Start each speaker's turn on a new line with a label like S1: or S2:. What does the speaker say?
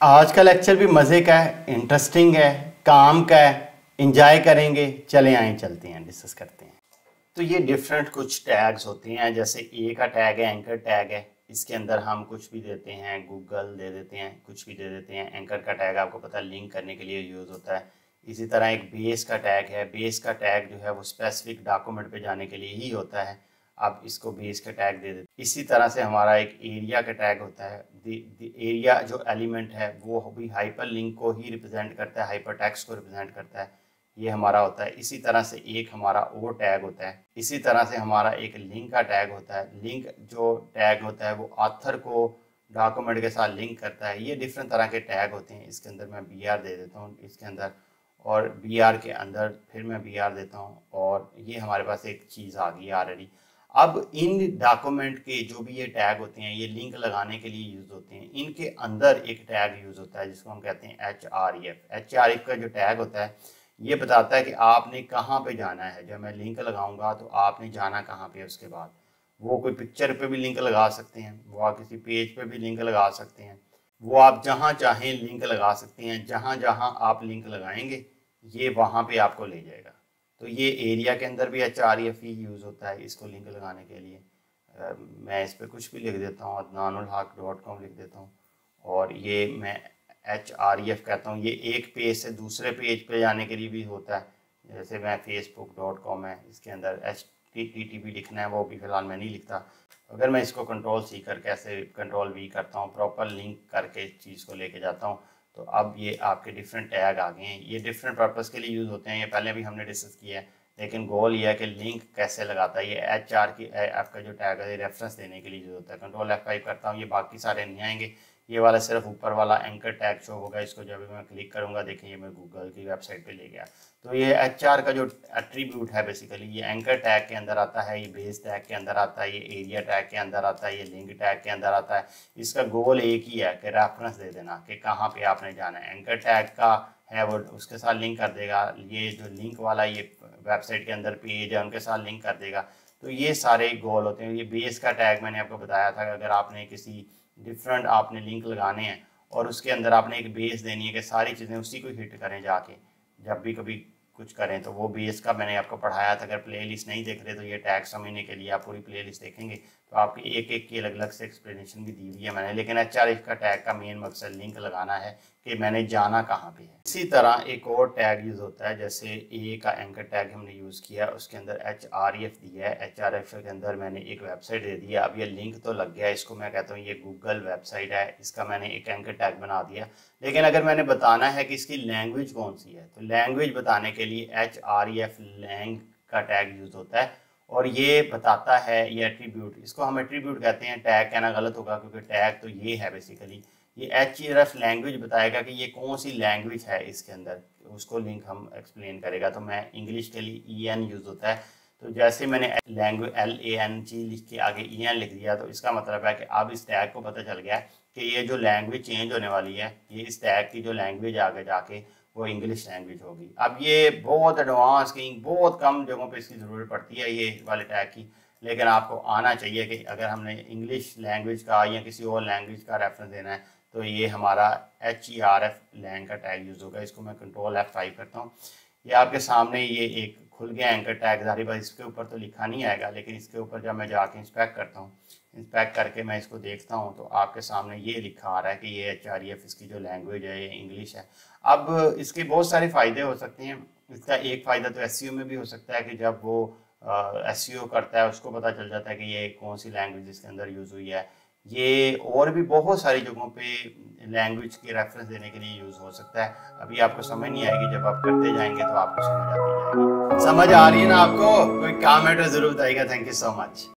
S1: आज का लेक्चर भी मज़े का है, इंटरेस्टिंग है, काम का है, इंजॉय करेंगे। चले आए चलते हैं, डिस्कस करते हैं। तो ये डिफरेंट कुछ टैग्स होते हैं। जैसे ए का टैग है, एंकर टैग है। इसके अंदर हम कुछ भी देते हैं, गूगल दे देते हैं, कुछ भी दे देते हैं। एंकर का टैग आपको पता है लिंक करने के लिए यूज़ होता है। इसी तरह एक बेस का टैग है। बेस का टैग जो है वो स्पेसिफिक डॉक्यूमेंट पे जाने के लिए ही होता है। आप इसको बेस का टैग दे देते। इसी तरह से हमारा एक एरिया का टैग होता है। एरिया जो एलिमेंट है वो भी हाइपर लिंक को ही रिप्रेजेंट करता है, हाइपर टेक्स्ट को रिप्रेजेंट करता है। ये हमारा होता है। इसी तरह से एक हमारा ओ टैग होता है। इसी तरह से हमारा एक लिंक का टैग होता है। लिंक जो टैग होता है वो ऑथर को डॉक्यूमेंट के साथ लिंक करता है। ये डिफरेंट तरह के टैग होते हैं। इसके अंदर मैं बी आर दे देता हूँ इसके अंदर, और बी आर के अंदर फिर मैं बी आर देता हूँ, और ये हमारे पास एक चीज़ आ गई ऑलरेडी। अब इन डॉक्यूमेंट के जो भी ये टैग होते हैं ये लिंक लगाने के लिए यूज़ होते हैं। इनके अंदर एक टैग यूज़ होता है जिसको हम कहते हैं HREF। HREF का जो टैग होता है ये बताता है कि आपने कहाँ पे जाना है। जब मैं लिंक लगाऊंगा तो आपने जाना कहाँ पे है। उसके बाद वो कोई पिक्चर पे भी लिंक लगा सकते हैं, वो आप किसी पेज पे भी लिंक लगा सकते हैं, वो आप जहाँ चाहें लिंक लगा सकते हैं। जहाँ जहाँ आप लिंक लगाएंगे ये वहाँ पे आपको ले जाएगा। तो ये एरिया के अंदर भी HREF ही यूज़ होता है इसको लिंक लगाने के लिए। मैं इस पर कुछ भी लिख देता हूँ, adnanulhaq.com लिख देता हूँ, और ये मैं HREF कहता हूँ। ये एक पेज से दूसरे पेज पे जाने के लिए भी होता है। जैसे मैं facebook.com है, इसके अंदर HTTP लिखना है, वो भी फिलहाल मैं नहीं लिखता। अगर मैं इसको Ctrl+C कर कैसे Ctrl+V करता हूँ, प्रॉपर लिंक करके चीज़ को लेके जाता हूँ, तो अब ये आपके डिफरेंट टैग आ गए हैं। ये डिफरेंट पर्पस के लिए यूज़ होते हैं। ये पहले भी हमने डिस्कस किया है, लेकिन गोल ये है कि लिंक कैसे लगाता है। ये HREF का जो टैग है रेफरेंस देने के लिए यूज़ होता है। Ctrl+F5 करता हूँ, ये बाकी सारे नहीं आएंगे। ये वाला सिर्फ ऊपर वाला एंकर टैग शो होगा। इसको जब भी मैं क्लिक करूंगा देखें ये मैं गूगल की वेबसाइट पे ले गया। तो ये HR का जो एट्रीब्यूट है बेसिकली ये एंकर टैग के अंदर आता है, ये बेस टैग के अंदर आता है, ये एरिया टैग के अंदर आता है, ये लिंक टैग के अंदर आता है। इसका गोल एक ही है कि रेफरेंस दे देना कि कहाँ पे आपने जाना है। एंकर टैग का है वो उसके साथ लिंक कर देगा। ये जो लिंक वाला ये वेबसाइट के अंदर पेज है उनके साथ लिंक कर देगा। तो ये सारे गोल होते हैं। ये बेस का टैग मैंने आपको बताया था कि अगर आपने किसी डिफरेंट आपने लिंक लगाने हैं और उसके अंदर आपने एक बेस देनी है कि सारी चीज़ें उसी को हिट करें जाके जब भी कभी कुछ करें। तो वो बेस का मैंने आपको पढ़ाया था। अगर प्लेलिस्ट नहीं देख रहे तो ये टैग समझने के लिए आप पूरी प्लेलिस्ट देखेंगे तो आपकी एक एक की अलग अलग से एक्सप्लेनेशन भी दी हुई है मैंने। लेकिन HREF का टैग का मेन मकसद लिंक लगाना है कि मैंने जाना कहाँ पे है। इसी तरह एक और टैग यूज़ होता है। जैसे ए का एंकर टैग हमने यूज़ किया, उसके अंदर HREF दिया है। HREF के अंदर मैंने एक वेबसाइट दे दी है। अब ये लिंक तो लग गया, इसको मैं कहता हूँ ये गूगल वेबसाइट है, इसका मैंने एक एंकर टैग बना दिया। लेकिन अगर मैंने बताना है कि इसकी लैंग्वेज कौन सी है तो लैंग्वेज बताने के लिए HREF लैंग का टैग यूज़ होता है, और ये बताता है ये एट्रीब्यूट। इसको हम एट्रीब्यूट कहते हैं, टैग कहना गलत होगा क्योंकि टैग तो ये है बेसिकली। ये HREF लैंग्वेज बताएगा कि ये कौन सी लैंग्वेज है इसके अंदर, उसको लिंक हम एक्सप्लेन करेगा। तो मैं इंग्लिश के लिए EN यूज़ होता है। तो जैसे मैंने लैंग्वेज LANG लिख के आगे EN लिख दिया तो इसका मतलब है कि अब इस टैग को पता चल गया कि ये जो लैंग्वेज चेंज होने वाली है ये इस टैग की जो लैंग्वेज आगे जाके वो इंग्लिश लैंग्वेज होगी। अब ये बहुत एडवांस की बहुत कम जगहों पे इसकी ज़रूरत पड़ती है ये वाले टैग की, लेकिन आपको आना चाहिए कि अगर हमने इंग्लिश लैंग्वेज का या किसी और लैंग्वेज का रेफरेंस देना है तो ये हमारा HREF लैंग का टैग यूज़ होगा। इसको मैं Ctrl+F5 करता हूँ। ये आपके सामने ये एक खुल गया एंकर टैग। जाहिर बात इसके ऊपर तो लिखा नहीं आएगा, लेकिन इसके ऊपर जब मैं जाके इंस्पेक्ट करता हूँ, इंस्पेक्ट करके मैं इसको देखता हूँ तो आपके सामने ये लिखा आ रहा है कि ये HREF इसकी जो लैंग्वेज है ये इंग्लिश है। अब इसके बहुत सारे फ़ायदे हो सकते हैं। इसका एक फ़ायदा तो SEO में भी हो सकता है कि जब वो SEO करता है उसको पता चल जाता है कि ये कौन सी लैंग्वेज इसके अंदर यूज़ हुई है। ये और भी बहुत सारी जगहों पे लैंग्वेज के रेफरेंस देने के लिए यूज़ हो सकता है। अभी आपको समझ नहीं आएगी, जब आप करते जाएंगे तो आपको समझ आती जाएगी। समझ आ रही है ना आपको? कोई काम है तो ज़रूर बताइएगा। Thank you so much.